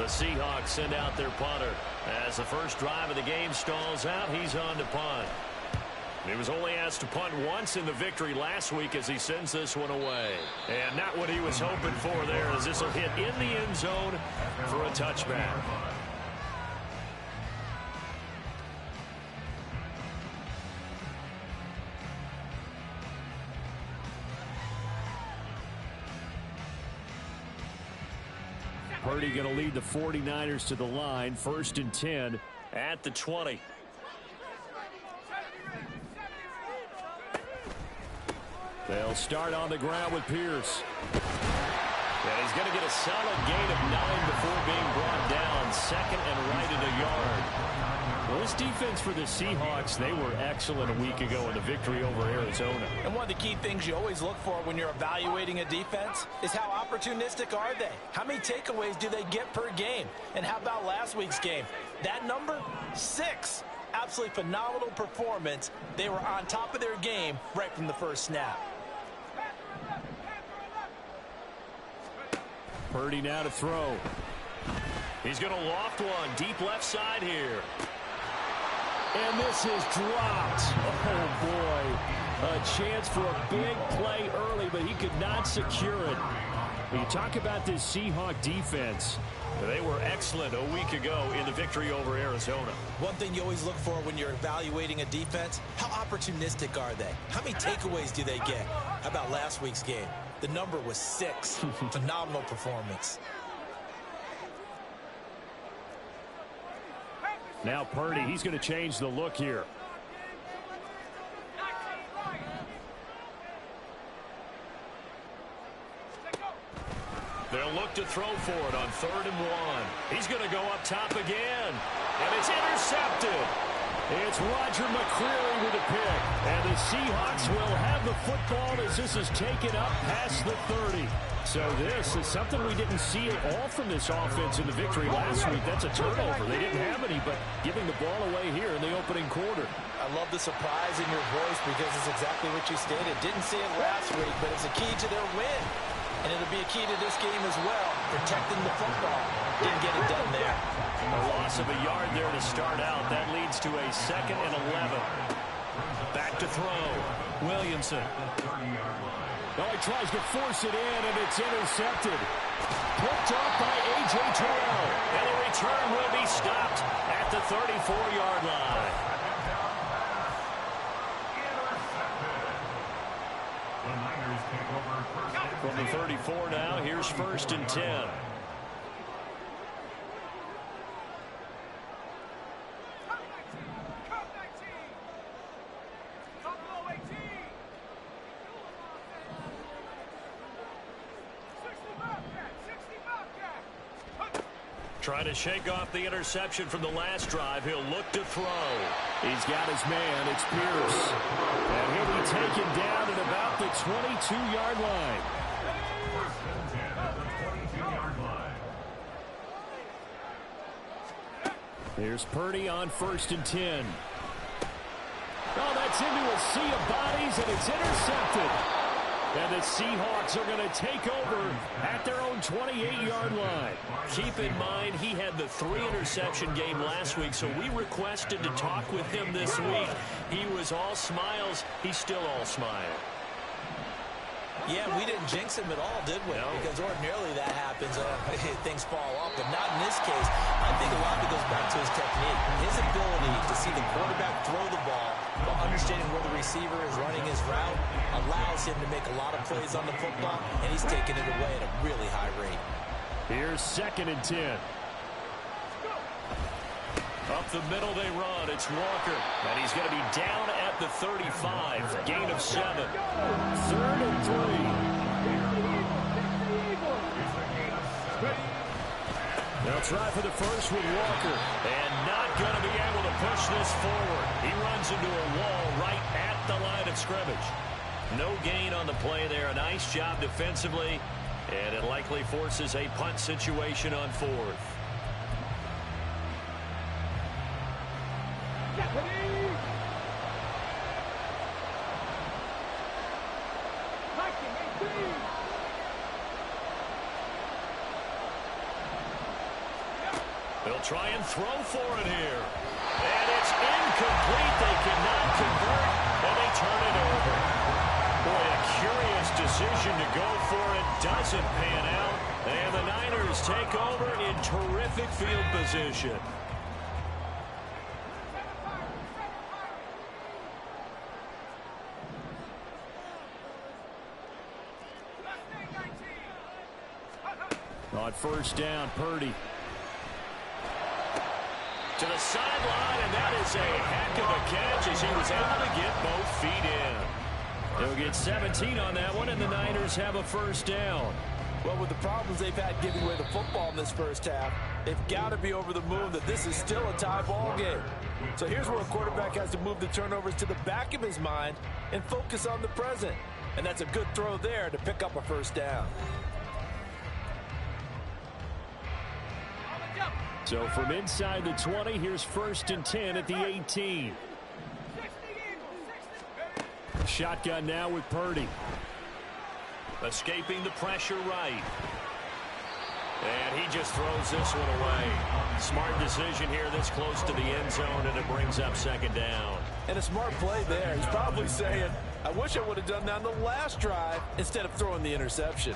The Seahawks send out their punter. As the first drive of the game stalls out, he's on to punt. He was only asked to punt once in the victory last week as he sends this one away. And not what he was hoping for there, as this will hit in the end zone for a touchback. Purdy going to lead the 49ers to the line. 1st and 10 at the 20. They'll start on the ground with Pierce. And he's going to get a solid gain of 9 before being brought down. 2nd and right at a yard. Well, this defense for the Seahawks, they were excellent a week ago in the victory over Arizona. And one of the key things you always look for when you're evaluating a defense is how opportunistic are they? How many takeaways do they get per game? And how about last week's game? That number? 6. Absolutely phenomenal performance. They were on top of their game right from the first snap. Purdy now to throw. He's going to loft one deep left side here. And this is dropped. Oh, boy. A chance for a big play early, but he could not secure it. When you talk about this Seahawk defense, they were excellent a week ago in the victory over Arizona. One thing you always look for when you're evaluating a defense, how opportunistic are they? How many takeaways do they get? How about last week's game? The number was 6. Phenomenal performance. Now Purdy, he's going to change the look here. They'll look to throw for it on 3rd and 1. He's going to go up top again. And it's intercepted. It's Roger McCreary with a pick. And the Seahawks will have the football as this is taken up past the 30. So this is something we didn't see at all from this offense in the victory last week. That's a turnover. They didn't have any, but giving the ball away here in the opening quarter. I love the surprise in your voice because it's exactly what you stated. Didn't see it last week, but it's a key to their win. And it'll be a key to this game as well, protecting the football. Didn't get it done there. A loss of a yard there to start out. That leads to a 2nd and 11. Back to throw. Williamson. Oh, he tries to force it in, and it's intercepted. Picked up by A.J. Terrell. And the return will be stopped at the 34-yard line. From the 34 now, here's 1st and 10. Trying to shake off the interception from the last drive. He'll look to throw. He's got his man. It's Pierce. And he'll be taken down at about the 22-yard line. Here's Purdy on 1st and 10. Oh, that's into a sea of bodies, and it's intercepted. And the Seahawks are going to take over at their own 28-yard line. Keep in mind, he had the 3-interception game last week, so we requested to talk with him this week. He was all smiles. He's still all smile. Yeah, we didn't jinx him at all, did we? No. Because ordinarily that happens. Things fall off, but not in this case. I think a lot of it goes back to his technique. His ability to see the quarterback throw the ball while understanding where the receiver is running his route allows him to make a lot of plays on the football, and he's taking it away at a really high rate. Here's 2nd and 10. Up the middle they run. It's Walker. And he's going to be down at the 35. Gain of 7. 3rd and 3. They'll try for the first with Walker. And not going to be able to push this forward. He runs into a wall right at the line of scrimmage. No gain on the play there. A nice job defensively. And it likely forces a punt situation on 4th. They'll try and throw for it here. And it's incomplete. They cannot convert, and they turn it over. Boy, a curious decision to go for it. Doesn't pan out. And the Niners take over in terrific field position. On first down, Purdy. To the sideline, and that is a heck of a catch as he was able to get both feet in. They'll get 17 on that one, and the Niners have a first down. Well, with the problems they've had giving away the football in this first half, they've got to be over the moon that this is still a tie ball game. So here's where a quarterback has to move the turnovers to the back of his mind and focus on the present. And that's a good throw there to pick up a first down. So from inside the 20, here's 1st and 10 at the 18. Shotgun now with Purdy. Escaping the pressure right. And he just throws this one away. Smart decision here this close to the end zone, and it brings up 2nd down. And a smart play there. He's probably saying, I wish I would have done that on the last drive instead of throwing the interception.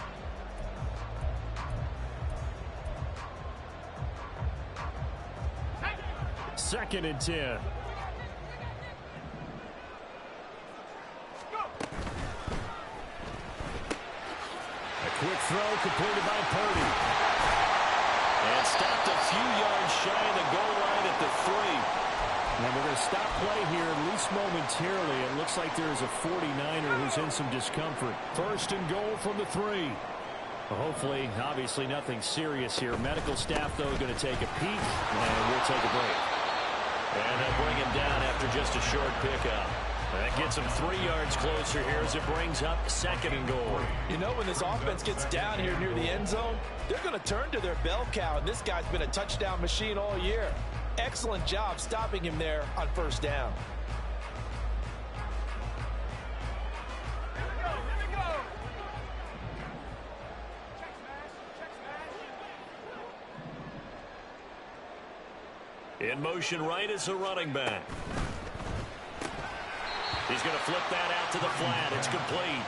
Second and 10. A quick throw completed by Purdy. And stopped a few yards shy of the goal line at the 3. And we're going to stop play here, at least momentarily. It looks like there's a 49er who's in some discomfort. 1st and goal from the 3. Well, hopefully, obviously nothing serious here. Medical staff, though, going to take a peek, and we'll take a break. And they'll bring him down after just a short pickup. That gets him 3 yards closer here as it brings up 2nd and goal. You know, when this offense gets down here near the end zone, they're going to turn to their bell cow, and this guy's been a touchdown machine all year. Excellent job stopping him there on 1st down. In motion right is the running back. He's going to flip that out to the flat. It's complete.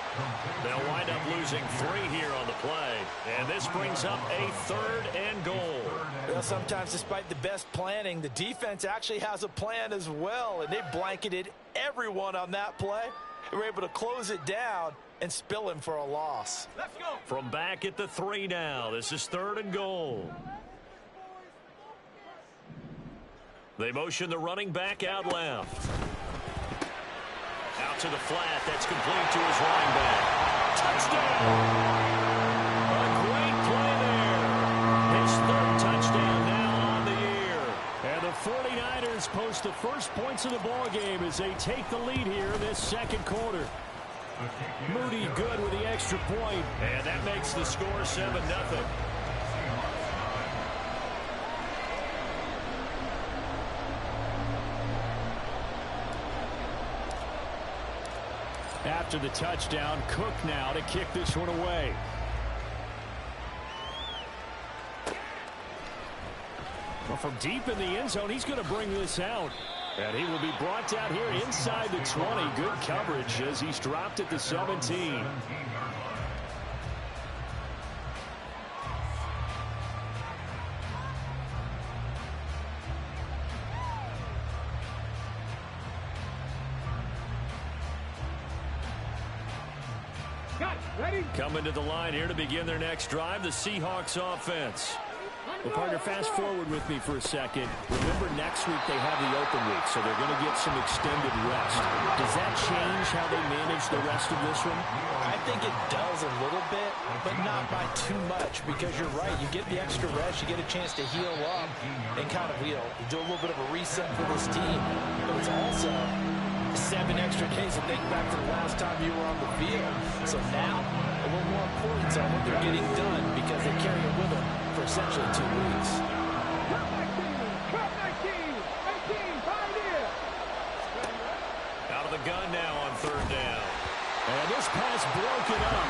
They'll wind up losing 3 here on the play. And this brings up a 3rd and goal. Well, sometimes despite the best planning, the defense actually has a plan as well. And they blanketed everyone on that play. They were able to close it down and spill him for a loss. Let's go. From back at the 3 now. This is 3rd and goal. They motion the running back out left. Out to the flat. That's complete to his running back. Touchdown! A great play there. His 3rd touchdown now on the year. And the 49ers post the first points of the ball game as they take the lead here in this 2nd quarter. Moody good with the extra point. And that makes the score 7-0. After the touchdown, Cook now to kick this one away. Well, from deep in the end zone, he's going to bring this out. And he will be brought down here inside the 20. Good coverage as he's dropped at the 17. Coming to the line here to begin their next drive, the Seahawks offense. Well, partner, fast forward with me for a second. Remember, next week they have the open week, so they're going to get some extended rest. Does that change how they manage the rest of this one? I think it does a little bit, but not by too much, because you're right. You get the extra rest, you get a chance to heal up and kind of, do a little bit of a reset for this team. But it's also 7 extra days to think back to the last time you were on the field. So now, a little more importance on what they're getting done because they carry it with them for essentially 2 weeks. Out of the gun now on 3rd down. And this pass broken up.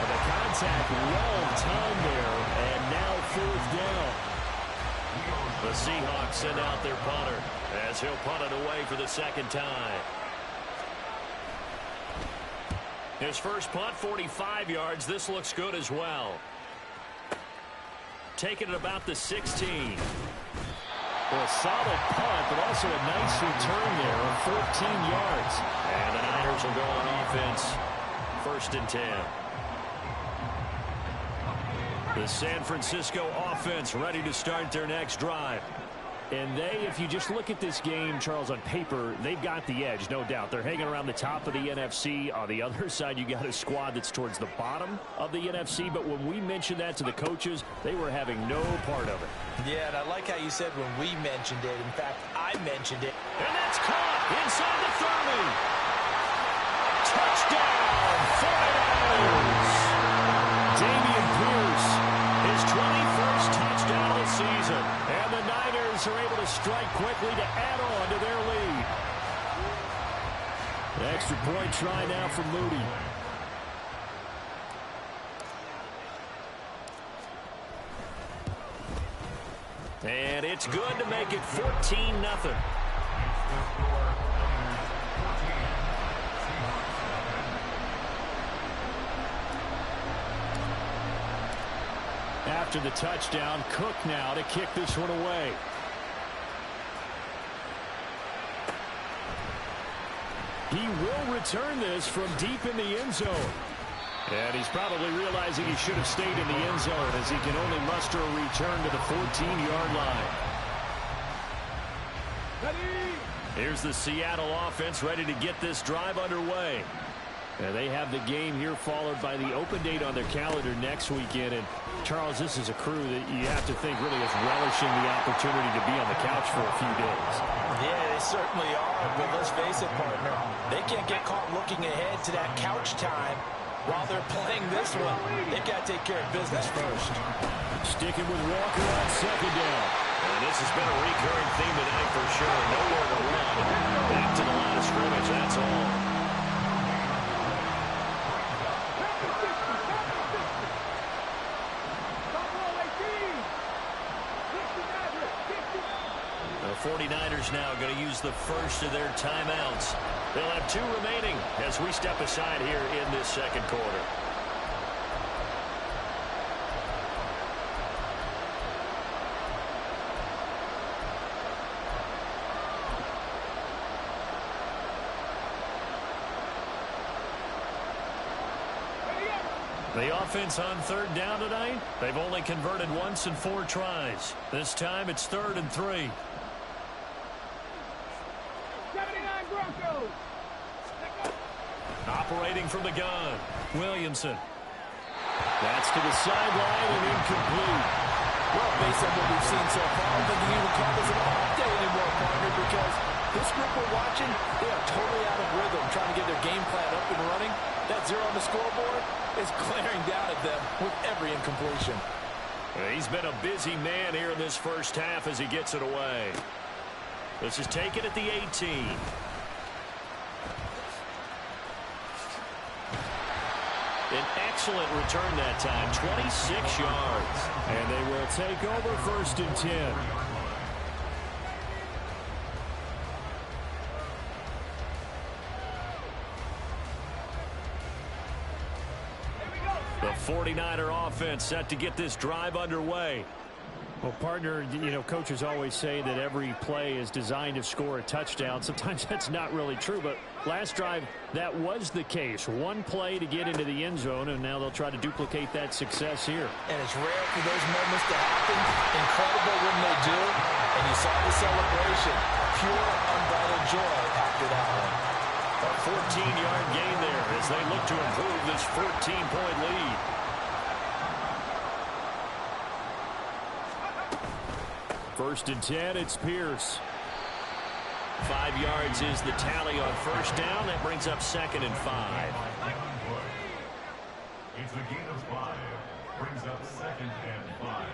And the contact well timed there. And now 4th down. The Seahawks send out their punter as he'll punt it away for the second time. His first punt, 45 yards. This looks good as well. Taking it about the 16. Well, a solid punt, but also a nice return there of 14 yards. And the Niners will go on offense. 1st and 10. The San Francisco offense ready to start their next drive. And they, if you just look at this game, Charles, on paper, they've got the edge, no doubt. They're hanging around the top of the NFC. On the other side, you got a squad that's towards the bottom of the NFC. But when we mentioned that to the coaches, they were having no part of it. Yeah, and I like how you said when we mentioned it. In fact, I mentioned it. And that's caught inside the 30. Touchdown, 49ers. Dameon Pierce, his 21st touchdown of the season. And the Niners are able to strike quickly to add on to their lead. The extra point try now from Moody. And it's good to make it 14-0. After the touchdown, Cook now to kick this one away. He will return this from deep in the end zone. And he's probably realizing he should have stayed in the end zone as he can only muster a return to the 14-yard line. Here's the Seattle offense ready to get this drive underway. And they have the game here followed by the open date on their calendar next weekend. And, Charles, this is a crew that you have to think really is relishing the opportunity to be on the couch for a few days. Yeah, they certainly are. But let's face it, partner, they can't get caught looking ahead to that couch time while they're playing this one. They've got to take care of business first. Sticking with Walker on second down. And this has been a recurring theme tonight for sure. Nowhere to run. Back to the line of scrimmage, that's all. The 49ers now going to use the first of their timeouts. They'll have 2 remaining as we step aside here in this second quarter. The offense on 3rd down tonight, they've only converted once in 4 tries. This time it's 3rd and 3. Operating from the gun, Williamson. That's to the sideline and incomplete. Well, based on what we've seen so far, I don't think you can even call this an off day anymore, partner, because this group we're watching, they are totally out of rhythm, trying to get their game plan up and running. That 0 on the scoreboard is glaring down at them with every incompletion. He's been a busy man here in this first half as he gets it away. This is taken at the 18. An excellent return that time, 26 yards. And they will take over 1st and 10. The 49er offense set to get this drive underway. Well, partner, you know, coaches always say that every play is designed to score a touchdown. Sometimes that's not really true, but last drive, that was the case. 1 play to get into the end zone, and now they'll try to duplicate that success here. And it's rare for those moments to happen. Incredible when they do. And you saw the celebration. Pure, unbridled joy after that one. A 14-yard gain there as they look to improve this 14-point lead. First and 10, it's Pierce. 5 yards is the tally on 1st down. That brings up 2nd and 5. It's a gain of 5. Brings up 2nd and 5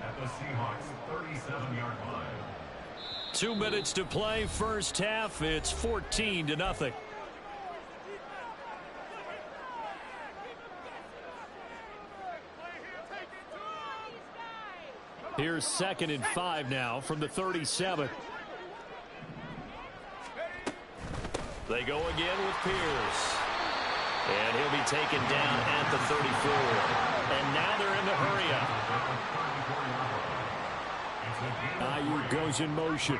at the Seahawks' 37-yard line. 2 minutes to play, first half. It's 14-0. Here's 2nd and 5 now from the 37. They go again with Pierce. And he'll be taken down at the 34. And now they're in the hurry-up. Ayuk goes in motion.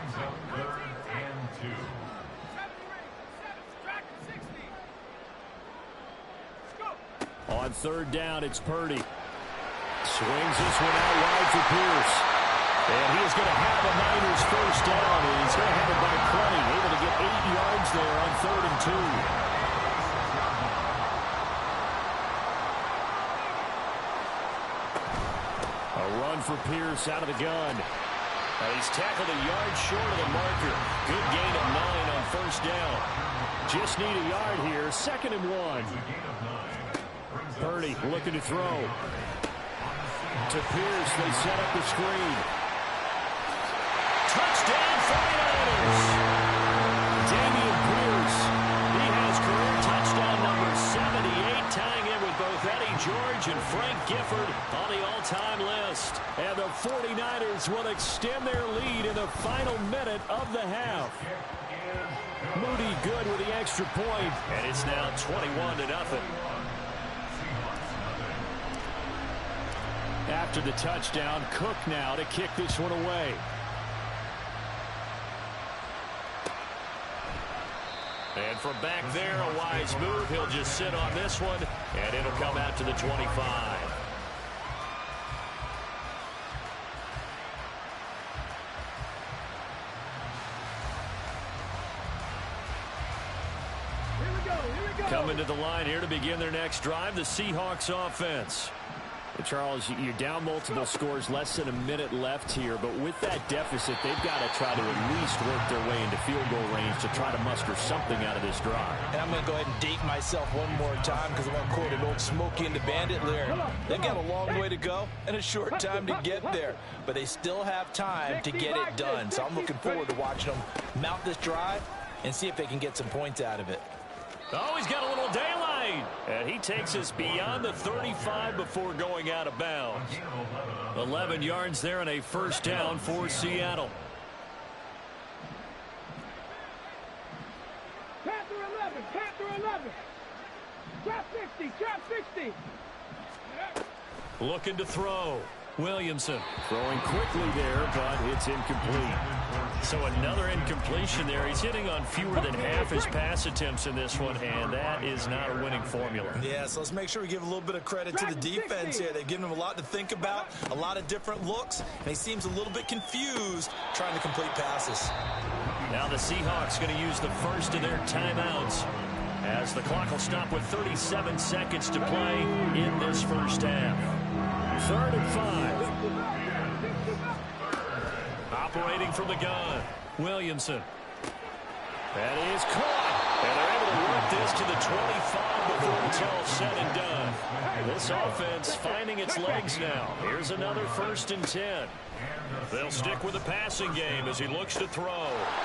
On 3rd down, it's Purdy. Swings this one out wide for Pierce. And he is going to have the Niners first down. And he's going to have it by plenty. Able to get 8 yards there on 3rd and 2. A run for Pierce out of the gun. He's tackled a yard short of the marker. Good gain of 9 on 1st down. Just need a yard here. 2nd and 1. Purdy looking to throw. To Pierce, they set up the screen. Touchdown 49ers! Dameon Pierce, he has career touchdown number 78, tying in with both Eddie George and Frank Gifford on the all-time list. And the 49ers will extend their lead in the final minute of the half. Moody good with the extra point, and it's now 21-0. After the touchdown, Cook now to kick this one away. And from back there, a wise move. He'll just sit on this one, and it'll come out to the 25. Coming to the line here to begin their next drive, the Seahawks offense. Charles, you're down multiple scores, less than a minute left here, but with that deficit, they've got to try to at least work their way into field goal range to try to muster something out of this drive. And I'm going to go ahead and date myself one more time because I'm going to quote an old Smokey and the Bandit lyric. They've got a long way to go and a short time to get there, but they still have time to get it done. So I'm looking forward to watching them mount this drive and see if they can get some points out of it. Oh, he's got a little daylight. And he takes us beyond the 35 before going out of bounds. 11 yards there and a first down for Seattle. Panther 11. Trap 60. Looking to throw. Williamson throwing quickly there, but it's incomplete. So another incompletion there. He's hitting on fewer than half his pass attempts in this one, and that is not a winning formula. Yeah, so let's make sure we give a little bit of credit to the defense here. They've given him a lot to think about, a lot of different looks, and he seems a little bit confused trying to complete passes. Now the Seahawks going to use the first of their timeouts as the clock will stop with 37 seconds to play in this first half. 3rd and 5. Operating from the gun. Williamson. That is caught. And they're able to work this to the 25 before it's all said and done. This offense finding its legs now. Here's another 1st and 10. They'll stick with the passing game as he looks to throw.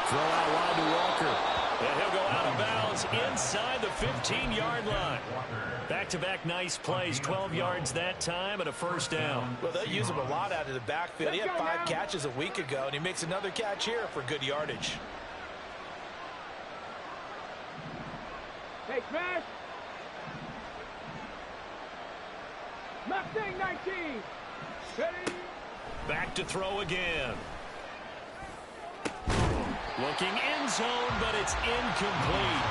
Throw out wide to Walker. And he'll go out of bounds inside the 15-yard line. Back-to-back nice plays, 12 yards that time and a first down. Well, they'll use him a lot out of the backfield. He had 5 catches a week ago, and he makes another catch here for good yardage. Hey, Smash. Mustang 19. Ready. Back to throw again. Looking end zone, but it's incomplete.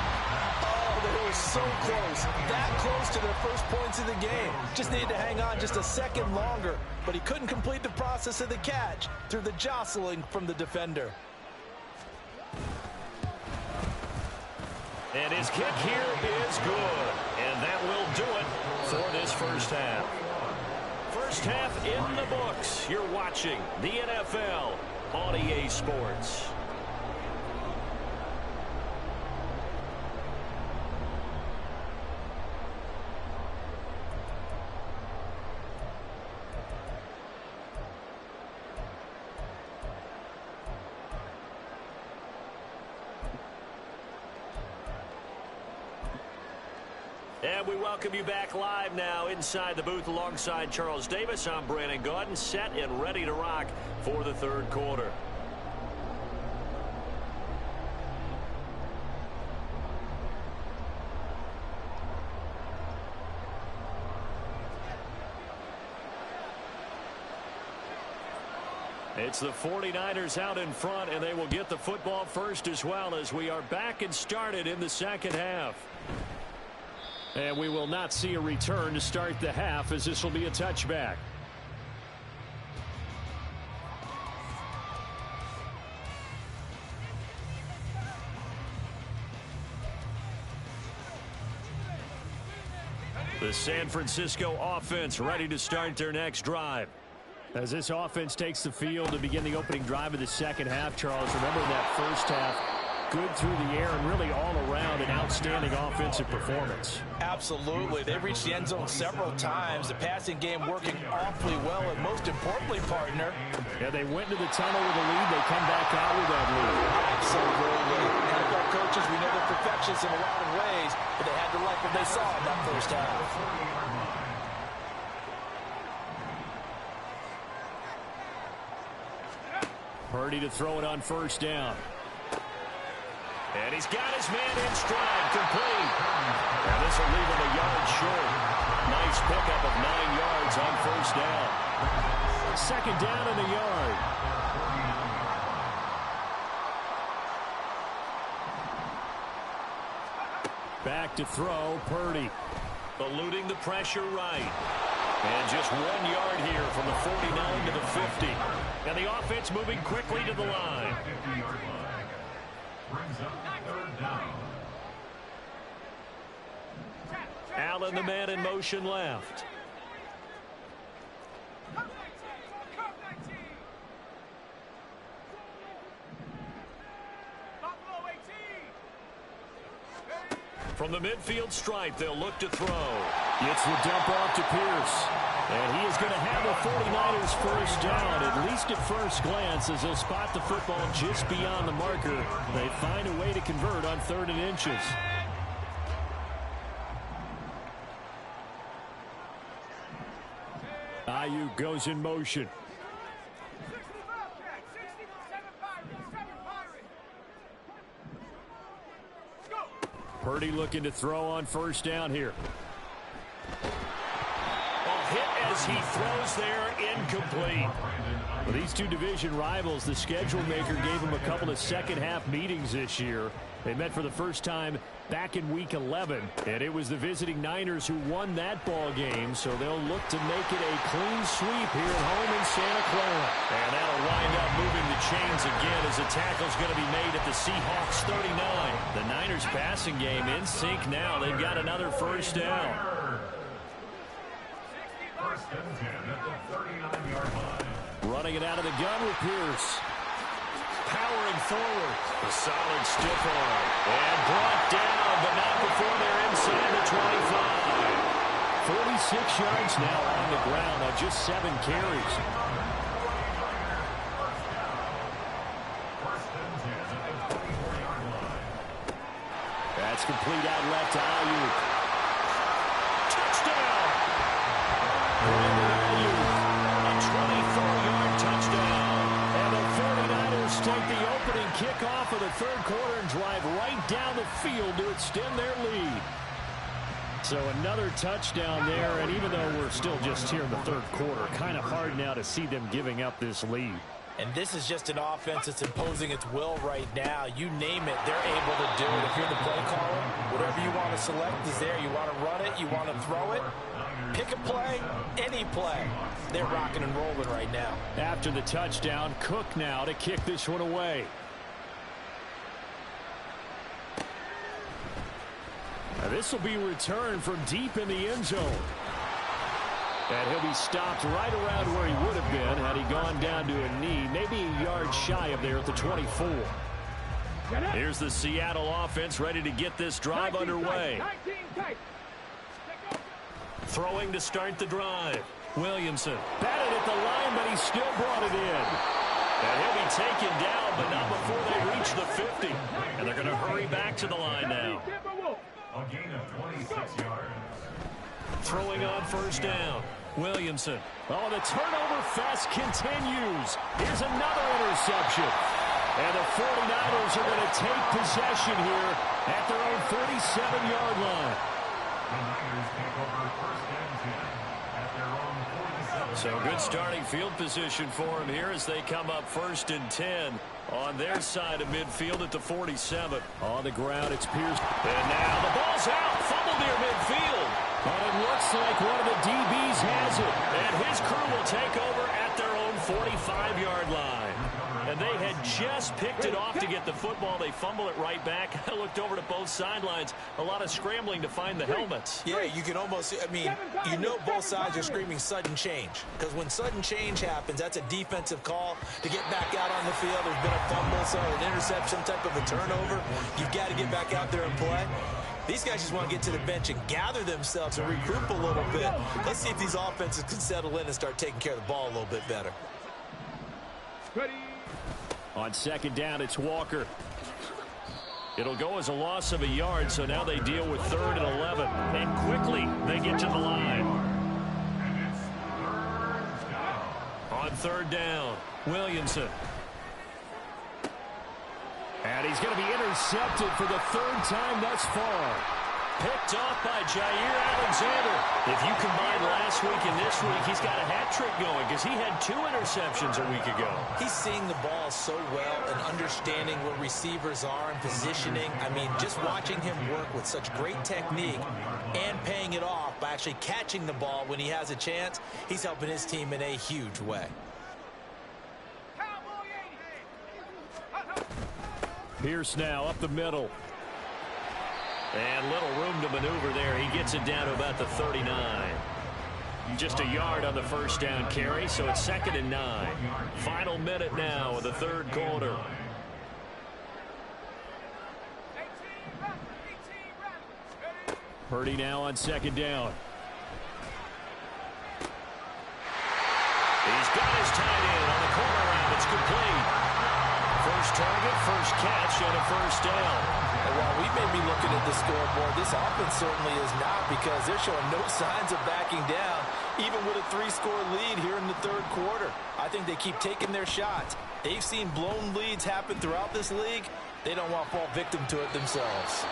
Oh, they were so close. That close to their first points of the game. Just needed to hang on just a second longer, but he couldn't complete the process of the catch through the jostling from the defender. And his kick here is good. And that will do it for this first half. First half in the books. You're watching the NFL on EA Sports. And we welcome you back live now inside the booth alongside Charles Davis. I'm Brandon Gaudin, set and ready to rock for the third quarter. It's the 49ers out in front, and they will get the football first as well as we are back and started in the second half. And we will not see a return to start the half, as this will be a touchback. The San Francisco offense ready to start their next drive. As this offense takes the field to begin the opening drive of the second half, Charles, remember that first half, good through the air and really all around an outstanding offensive performance. Absolutely. They reached the end zone several times. The passing game working awfully well, and most importantly, partner. Yeah, they went into the tunnel with a lead. They come back out with that lead. Absolutely. NFL coaches, we know they're perfectionists in a lot of ways, but they had to like what they saw in that first half. Purdy to throw it on first down. And he's got his man in stride, complete. And this will leave him a yard short. Nice pickup of 9 yards on first down. Second down and a yard. Back to throw, Purdy. Eluding the pressure right. And just 1 yard here from the 49 to the 50. And the offense moving quickly to the line. Brings up third down. Allen, the man in motion left. From the midfield stripe, they'll look to throw. It's the dump off to Pierce. And he is going to have the 49ers first down, at least at first glance, as they'll spot the football just beyond the marker. They find a way to convert on 3rd and inches. Ayuk goes in motion. Purdy looking to throw on first down here. Hit as he throws there, incomplete. Well, these two division rivals, the schedule maker gave them a couple of second-half meetings this year. They met for the first time back in Week 11, and it was the visiting Niners who won that ball game, so they'll look to make it a clean sweep here at home in Santa Clara. And that'll wind up moving the chains again as the tackle's going to be made at the Seahawks 39. The Niners passing game in sync now. They've got another first down. First and 10 at the 39-yard line. Running it out of the gun with Pierce. Powering forward. A solid stiff arm. And brought down, but not before they're inside the 25. 46 yards now on the ground on just 7 carries. First and 10 at the 24-yard line. That's complete out left to Ayuk. Touchdown! A 24-yard touchdown. And the 49ers take the opening kickoff of the third quarter and drive right down the field to extend their lead. So another touchdown there, and even though we're still just here in the third quarter, kind of hard now to see them giving up this lead. And this is just an offense that's imposing its will right now. You name it, they're able to do it. If you're the play caller, whatever you want to select is there. You want to run it, you want to throw it, pick a play, any play. They're rocking and rolling right now. After the touchdown, Cook now to kick this one away. Now this will be returned from deep in the end zone. And he'll be stopped right around where he would have been had he gone down to a knee, maybe a yard shy of there at the 24. Here's the Seattle offense ready to get this drive underway. Throwing to start the drive. Williamson batted at the line, but he still brought it in. And he'll be taken down, but not before they reach the 50. And they're going to hurry back to the line now. A gain of 26 yards. Throwing on first down. Williamson. Oh, the turnover fest continues. Here's another interception. And the 49ers are going to take possession here at their own 47-yard line. The Niners take over first and 10 at their own 47. So good starting field position for them here as they come up first and 10 on their side of midfield at the 47. On the ground, it's Pierce. And now the ball's out. Fumble near midfield. But it looks like one of the DBs has it. And his crew will take over at their own 45-yard line. And they had just picked it off to get the football. They fumble it right back. I looked over to both sidelines. A lot of scrambling to find the helmets. Yeah, you can almost, I mean, you know both sides are screaming sudden change. Because when sudden change happens, that's a defensive call to get back out on the field. There's been a fumble, so an interception, type of a turnover. You've got to get back out there and play. These guys just want to get to the bench and gather themselves and regroup a little bit. Let's see if these offenses can settle in and start taking care of the ball a little bit better. Ready. On second down, it's Walker. It'll go as a loss of a yard, so now they deal with 3rd and 11. And quickly, they get to the line. And it's third down. On 3rd down, Williamson. And he's going to be intercepted for the 3rd time thus far. Picked off by Jair Alexander. If you combine last week and this week, he's got a hat trick going because he had 2 interceptions a week ago. He's seeing the ball so well and understanding where receivers are and positioning. I mean, just watching him work with such great technique and paying it off by actually catching the ball when he has a chance, he's helping his team in a huge way. Pierce now up the middle. And little room to maneuver there. He gets it down to about the 39. Just a yard on the first down carry, so it's 2nd and 9. Final minute now of the 3rd quarter. Purdy now on 2nd down. He's got his tight end on the corner route. It's complete. First target, first catch, and a first down. And while we may be looking at the scoreboard, this offense certainly is not, because they're showing no signs of backing down, even with a 3-score lead here in the 3rd quarter. I think they keep taking their shots. They've seen blown leads happen throughout this league. They don't want to fall victim to it themselves.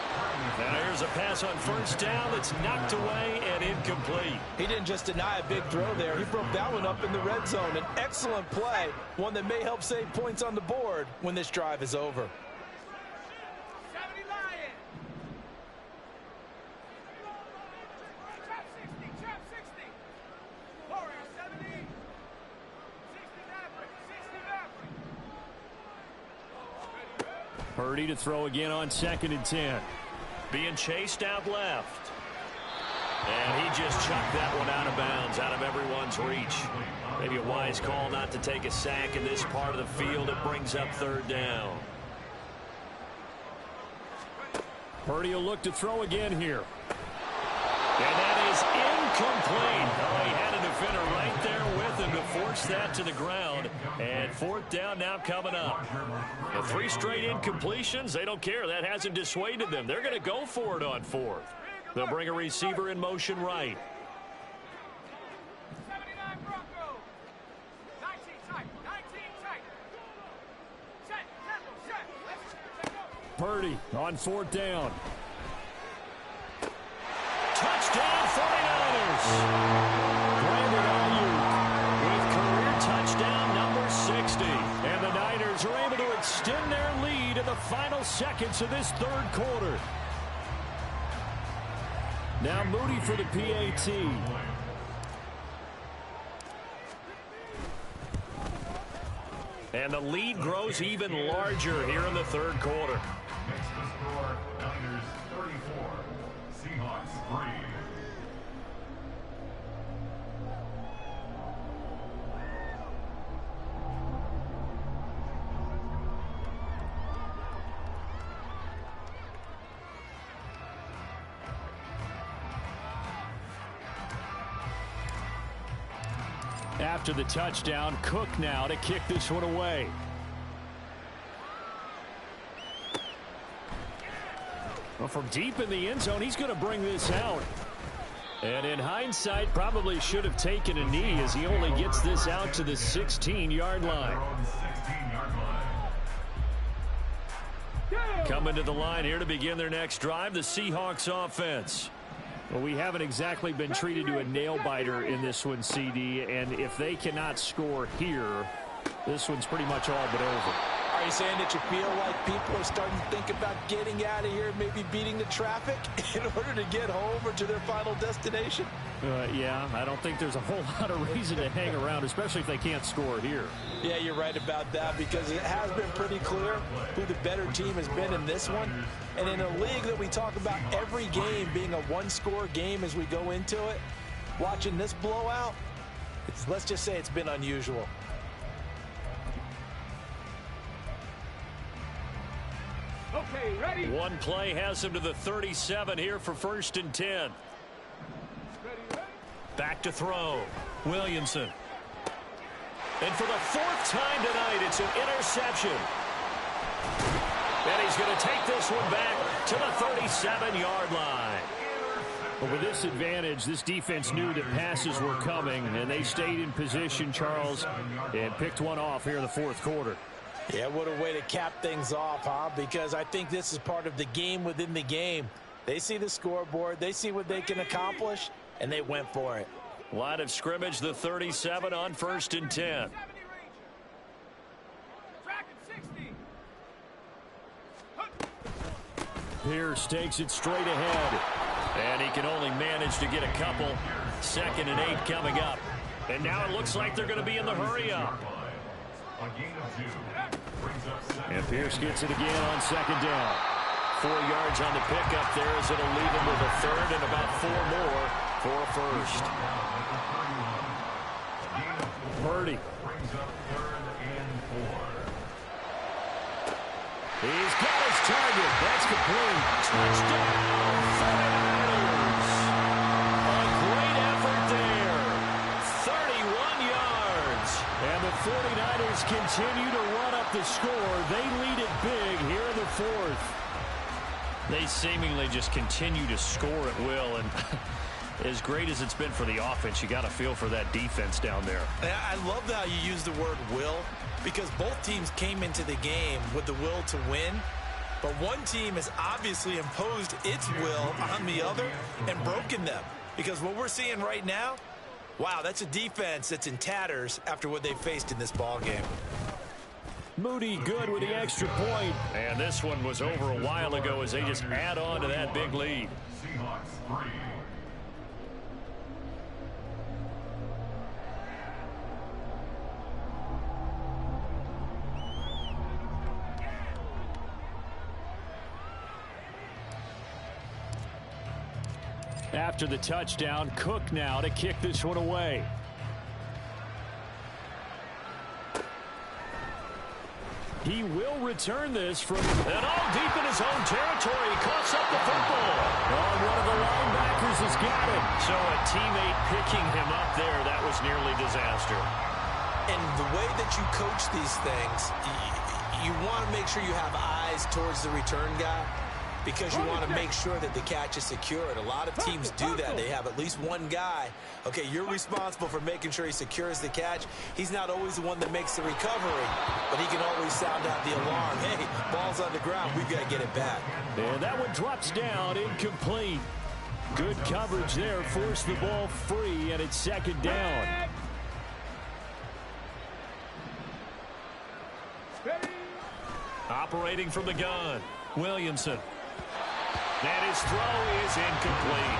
Now here's a pass on first down that's knocked away and incomplete. He didn't just deny a big throw there. He broke that one up in the red zone. An excellent play, one that may help save points on the board when this drive is over. Purdy to throw again on 2nd and 10. Being chased out left. And he just chucked that one out of bounds, out of everyone's reach. Maybe a wise call not to take a sack in this part of the field. It brings up 3rd down. Purdy will look to throw again here. And that is incomplete. Oh, he had a defender right there with him to force that to the ground. And 4th down now coming up. The 3 straight incompletions, they don't care. That hasn't dissuaded them. They're going to go for it on 4th. They'll bring a receiver in motion right. Purdy on 4th down. Touchdown 49ers. Brandon Ayuk with career touchdown number 60. And the Niners are able to extend their lead in the final seconds of this 3rd quarter. Now Moody for the PAT. And the lead grows even larger here in the 3rd quarter. Next to score, Niners 34, Seahawks 3. After the touchdown, Cook now to kick this one away. Well, from deep in the end zone, he's going to bring this out. And in hindsight, probably should have taken a knee as he only gets this out to the 16-yard line. Coming to the line here to begin their next drive, the Seahawks offense. Well, we haven't exactly been treated to a nail-biter in this one, CD, and if they cannot score here, this one's pretty much all but over. Are you saying that you feel like people are starting to think about getting out of here, maybe beating the traffic in order to get home or to their final destination? Yeah, I don't think there's a whole lot of reason to hang around, especially if they can't score here. Yeah, you're right about that because it has been pretty clear who the better team has been in this one. And in a league that we talk about every game being a one-score game as we go into it, watching this blowout, let's just say it's been unusual. Okay, ready. One play has him to the 37 here for 1st and 10. Back to throw. Williamson. And for the 4th time tonight, it's an interception. And he's going to take this one back to the 37-yard line. But with this advantage, this defense knew that passes were coming, and they stayed in position, Charles, and picked one off here in the 4th quarter. Yeah, what a way to cap things off, huh? Because I think this is part of the game within the game. They see the scoreboard, they see what they can accomplish, and they went for it. Line of scrimmage, the 37 on 1st and 10. Pierce takes it straight ahead. And he can only manage to get a couple. 2nd and 8 coming up. And now it looks like they're going to be in the hurry-up. And Pierce gets it again on 2nd down. 4 yards on the pickup there as it'll leave him with a 3rd and about 4 more for a 1st. Purdy. He's got his target. That's complete. Touchdown, 49ers. A great effort there. 31 yards. And the 49ers continue to run up the score. They lead it big here in the 4th. They seemingly just continue to score at will. And as great as it's been for the offense, you got to feel for that defense down there. I love how you use the word will, because both teams came into the game with the will to win. But one team has obviously imposed its will on the other and broken them. Because what we're seeing right now, wow, that's a defense that's in tatters after what they faced in this ball game. Moody good with the extra point. And this one was over a while ago as they just add on to that big lead. Seahawks 3. After the touchdown, Cook now to kick this one away. He will return this from and all deep in his own territory. He coughs up the football. Oh, one of the linebackers has got it. So a teammate picking him up there, that was nearly disaster. And the way that you coach these things, you want to make sure you have eyes towards the return guy, because you want to make sure that the catch is secured. A lot of teams do that. They have at least one guy. Okay, you're responsible for making sure he secures the catch. He's not always the one that makes the recovery, but he can always sound out the alarm. Hey, ball's on the ground. We've got to get it back. And that one drops down, incomplete. Good coverage there. Forced the ball free, and it's 2nd down. Operating from the gun, Williamson. And his throw is incomplete.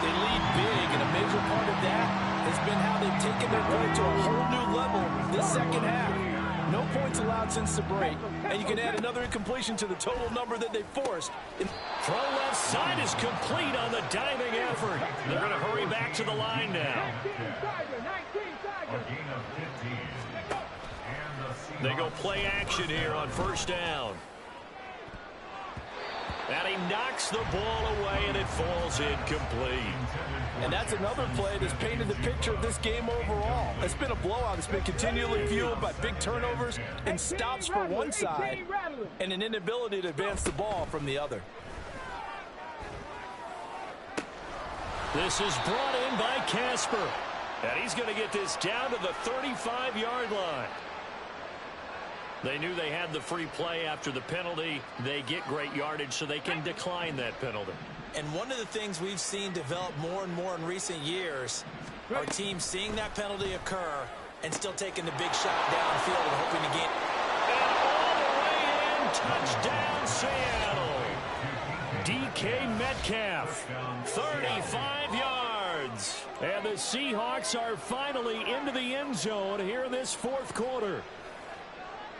They lead big, and a major part of that has been how they've taken their play to a whole new level this 2nd half. No points allowed since the break, and you can add another incompletion to the total number that they forced. Throw left side is complete on the diving effort. They're going to hurry back to the line now. They go play action here on 1st down. And he knocks the ball away, and it falls incomplete. And that's another play that's painted the picture of this game overall. It's been a blowout. It's been continually fueled by big turnovers and stops for one side and an inability to advance the ball from the other. This is brought in by Casper. And he's going to get this down to the 35-yard line. They knew they had the free play after the penalty. They get great yardage, so they can decline that penalty. And one of the things we've seen develop more and more in recent years are teams seeing that penalty occur and still taking the big shot downfield and hoping to gain. And all the way in, touchdown Seattle. DK Metcalf, 35 yards. And the Seahawks are finally into the end zone here in this fourth quarter.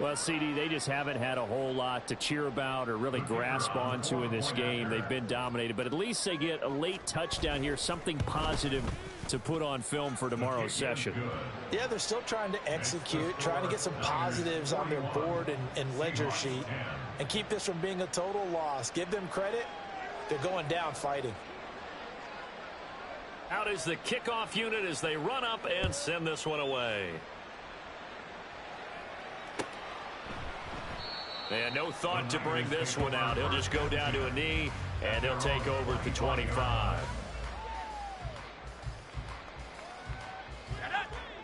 Well, CD, they just haven't had a whole lot to cheer about or really grasp onto in this game. They've been dominated, but at least they get a late touchdown here, something positive to put on film for tomorrow's session. Yeah, they're still trying to execute, trying to get some positives on their board and ledger sheet and keep this from being a total loss. Give them credit. They're going down fighting. Out is the kickoff unit as they run up and send this one away. And no thought to bring this one out. He'll just go down to a knee, and he'll take over at the 25.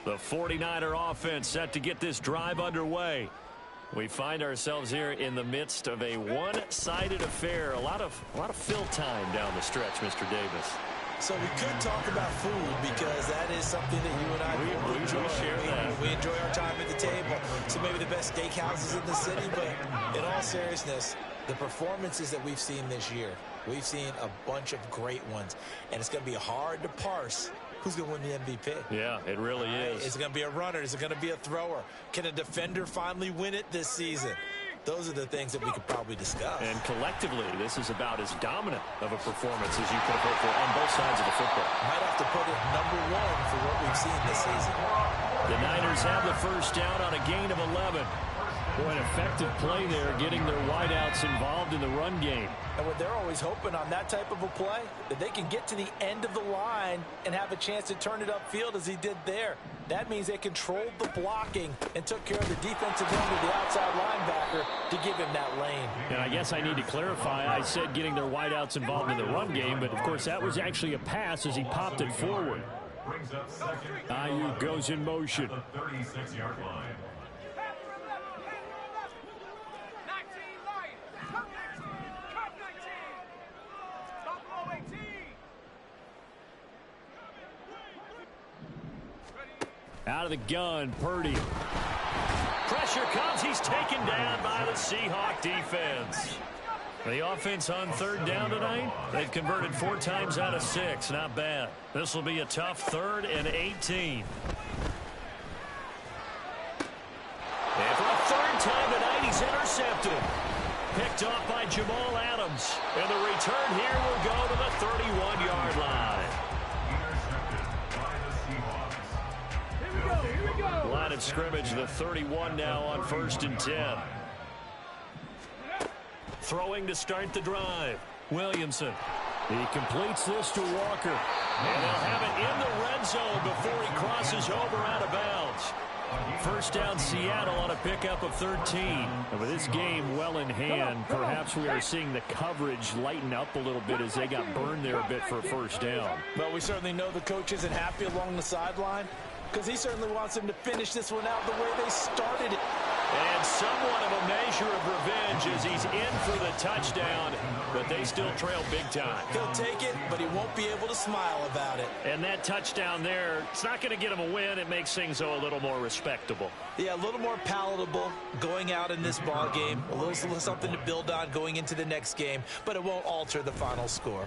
The 49er offense set to get this drive underway. We find ourselves here in the midst of a one-sided affair. A lot of fill time down the stretch, Mr. Davis. So we could talk about food because that is something that you and I we share that. We enjoy our time at the table. So maybe the best steakhouses in the city, but in all seriousness, the performances that we've seen this year, we've seen a bunch of great ones, and it's going to be hard to parse who's going to win the MVP. Yeah, it really is. Is it going to be a runner? Is it going to be a thrower? Can a defender finally win it this season? Those are the things that we could probably discuss. And collectively, this is about as dominant of a performance as you could have hoped for on both sides of the football. Might have to put it #1 for what we've seen this season. The Niners have the first down on a gain of 11. Boy, an effective play there, getting their wideouts involved in the run game. And what they're always hoping on that type of a play, that they can get to the end of the line and have a chance to turn it upfield as he did there. That means they controlled the blocking and took care of the defensive end of the outside linebacker to give him that lane. And I guess I need to clarify, I said getting their wideouts involved in the run game, but of course that was actually a pass as he popped it forward. Ayuk goes in motion. 36-yard line. Out of the gun, Purdy. Pressure comes. He's taken down by the Seahawk defense. The offense on third down tonight, they've converted 4 times out of 6. Not bad. This will be a tough 3rd and 18. And for a 3rd time tonight, he's intercepted. Picked off by Jamal Adams. And the return here will go to the 31-yard line. Line of scrimmage, the 31 now on 1st and 10. Throwing to start the drive. Williamson. He completes this to Walker. And they'll have it in the red zone before he crosses over out of bounds. First down Seattle on a pickup of 13. And with this game well in hand, perhaps we are seeing the coverage lighten up a little bit as they got burned there a bit for a first down. Well, we certainly know the coach isn't happy along the sideline, because he certainly wants them to finish this one out the way they started it. And somewhat of a measure of revenge as he's in for the touchdown, but they still trail big time. He'll take it, but he won't be able to smile about it. And that touchdown there, it's not going to get him a win. It makes things, though, a little more respectable. Yeah, a little more palatable going out in this ball game. A little something to build on going into the next game, but it won't alter the final score.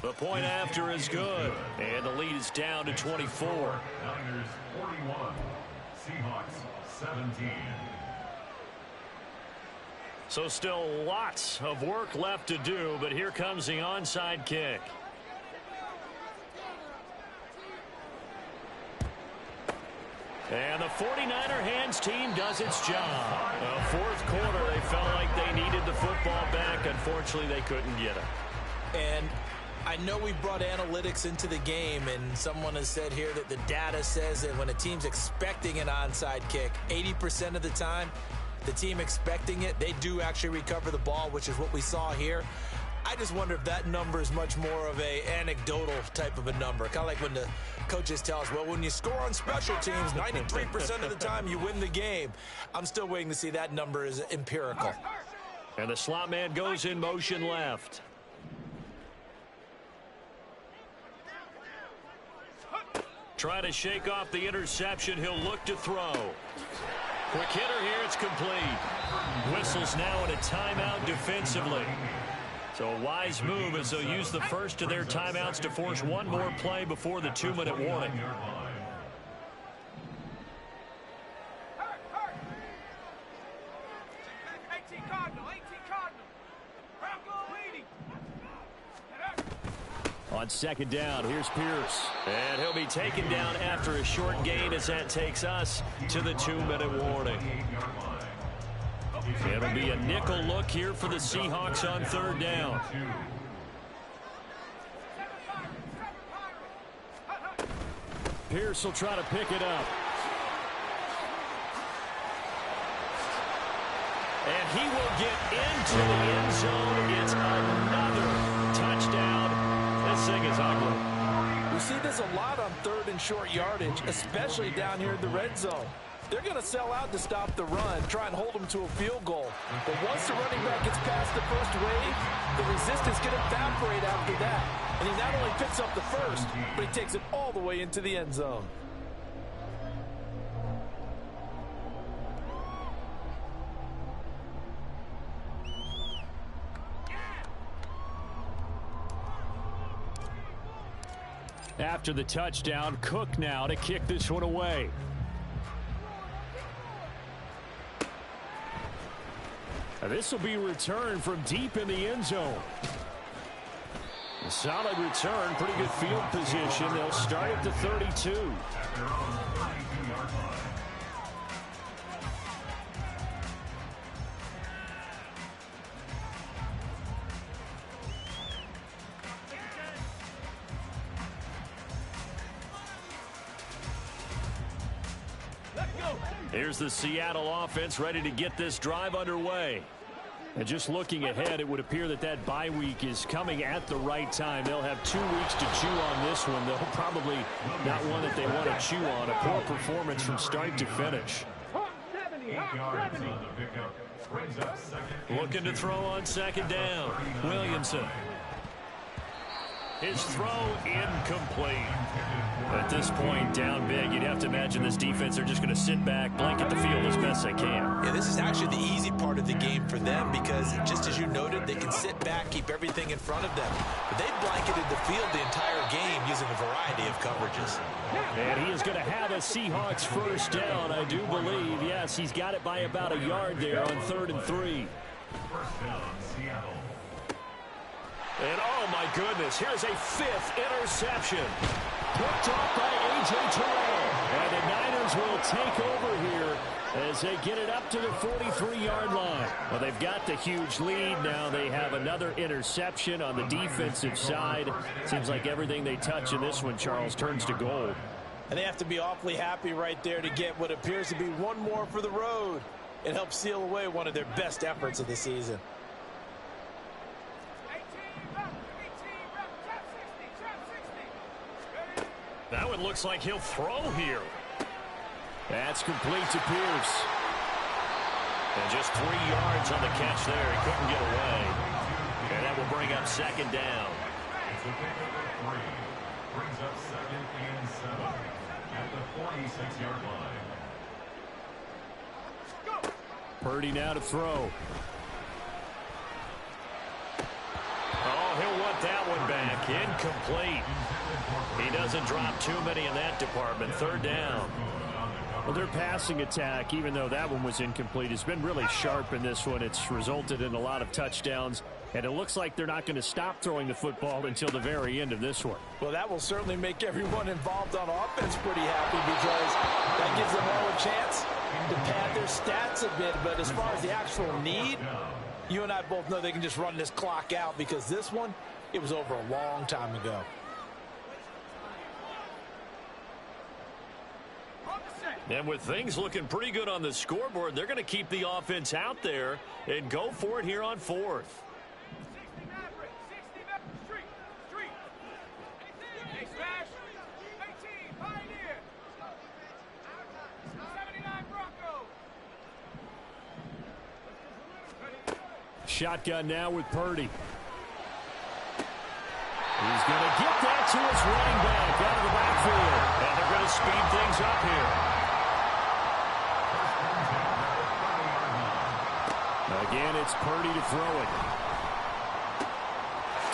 The point after is good, and the lead is down to 24. Niners 41, Seahawks 17. So still lots of work left to do, but here comes the onside kick. And the 49er hands team does its job. Fourth quarter, they felt like they needed the football back. Unfortunately, they couldn't get it. And I know we brought analytics into the game, and someone has said here that the data says that when a team's expecting an onside kick, 80% of the time, the team expecting it, they do actually recover the ball, which is what we saw here. I just wonder if that number is much more of a anecdotal type of a number. Kind of like when the coaches tell us, well, when you score on special teams, 93% of the time you win the game. I'm still waiting to see that number is empirical. And the slot man goes in motion left. Trying to shake off the interception. He'll look to throw. Quick hitter here. It's complete. Whistles now in a timeout defensively. So a wise move as they'll use the first of their timeouts to force one more play before the 2-minute warning. On second down, here's Pierce. And he'll be taken down after a short gain as that takes us to the 2-minute warning. It'll be a nickel look here for the Seahawks on third down. Pierce will try to pick it up. And he will get into the end zone. It's another touchdown. This thing is ugly. We see this a lot on third and short yardage, especially down here in the red zone. They're going to sell out to stop the run, try and hold them to a field goal. But once the running back gets past the first wave, the resistance can evaporate after that. And he not only picks up the first, but he takes it all the way into the end zone. After the touchdown, Cook now to kick this one away. This will be returned from deep in the end zone. A solid return, pretty good field position. They'll start at the 32. Here's the Seattle offense ready to get this drive underway. And just looking ahead, it would appear that that bye week is coming at the right time. They'll have 2 weeks to chew on this one. They'll probably not one that they want to chew on. A poor performance from start to finish. Looking to throw on second down. Williamson. His throw incomplete. At this point, down big, you'd have to imagine this defense are just going to sit back, blanket the field as best they can. Yeah, this is actually the easy part of the game for them because, just as you noted, they can sit back, keep everything in front of them. But they've blanketed the field the entire game using a variety of coverages. And he is going to have a Seahawks first down, I do believe. Yes, he's got it by about a yard there on 3rd and 3. First down, Seattle. And oh my goodness, here's a 5th interception. Picked off by A.J. Terrell. And the Niners will take over here as they get it up to the 43-yard line. Well, they've got the huge lead. Now they have another interception on the defensive side. Seems like everything they touch in this one, Charles, turns to gold. And they have to be awfully happy right there to get what appears to be one more for the road. It helps seal away one of their best efforts of the season. That one looks like he'll throw here. That's complete to Pierce. And just 3 yards on the catch there. He couldn't get away. And that will bring up second down. It's a pickup of 3. Brings up 2nd and 7 at the 46-yard line. Purdy now to throw. Oh, he'll want that one back. Incomplete. He doesn't drop too many in that department. 3rd down. Well, their passing attack, even though that one was incomplete, has been really sharp in this one. It's resulted in a lot of touchdowns, and it looks like they're not going to stop throwing the football until the very end of this one. Well, that will certainly make everyone involved on offense pretty happy because that gives them all a chance to pad their stats a bit. But as far as the actual need, you and I both know they can just run this clock out because this one, it was over a long time ago. And with things looking pretty good on the scoreboard, they're going to keep the offense out there and go for it here on 4th. shotgun now with Purdy. He's going to get that to his running back out of the backfield. And they're going to speed things up here. Again, it's Purdy to throw it.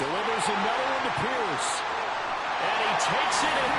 Delivers another one to Pierce. And he takes it and